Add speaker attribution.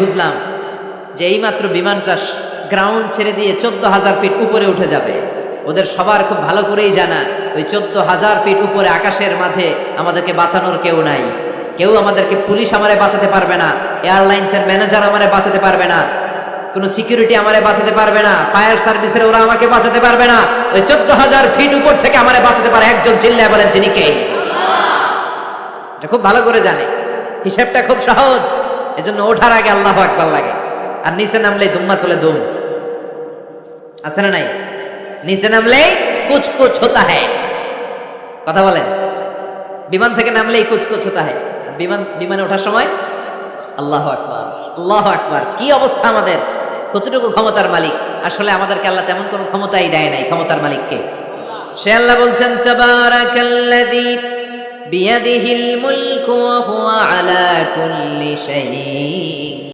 Speaker 1: বুঝলাম যে এইমাত্র বিমানটা গ্রাউন্ড ছেড়ে দিয়ে 14,000 ফিট উপরে উঠে যাবে। ওদের সবার খুব ভালো করেই জানা ওই 14,000 ফিট উপরে আকাশের মাঝে আমাদেরকে বাঁচানোর কেউ নাই। কেউ আমাদেরকে, পুলিশ আমারে বাঁচাতে পারবে না, এয়ারলাইন্সের ম্যানেজার আমারে বাঁচাতে পারবে না, কোনো সিকিউরিটি আমারে বাঁচাতে পারবে না, ফায়ার সার্ভিসের ওরা আমাকে বাঁচাতে পারবে না। ওই 14,000 ফিট উপর থেকে আমারে বাঁচাতে পারে একজন, চিল্লায় বলেন যিনি কে। এটা খুব ভালো করে জানে, হিসাবটা খুব সহজ। এজন্য ওঠার আগে আল্লাহু আকবার লাগে, আর নিচে নামলেই দুম্মা চলে দুম। আছে না নাই? নিচে নামলেই কুচ কুচ হোতা হ্যায়। কথা বলেন, বিমান থেকে নামলেই কুচ কুচ হোতা হ্যায়। বিমানে ওঠার সময় আল্লাহু আকবার, আল্লাহু আকবার। কি অবস্থা আমাদের, কতটুকু ক্ষমতার মালিক। আসলে আমাদেরকে আল্লাহ তেমন কোনো ক্ষমতাই দেয় নাই, ক্ষমতার মালিককে সে। আল্লাহ বলছেন তাবারাকাল্লাযী বিয়াদিহিল মুলকু ওয়া হুয়া আলা কুল্লি শাইইন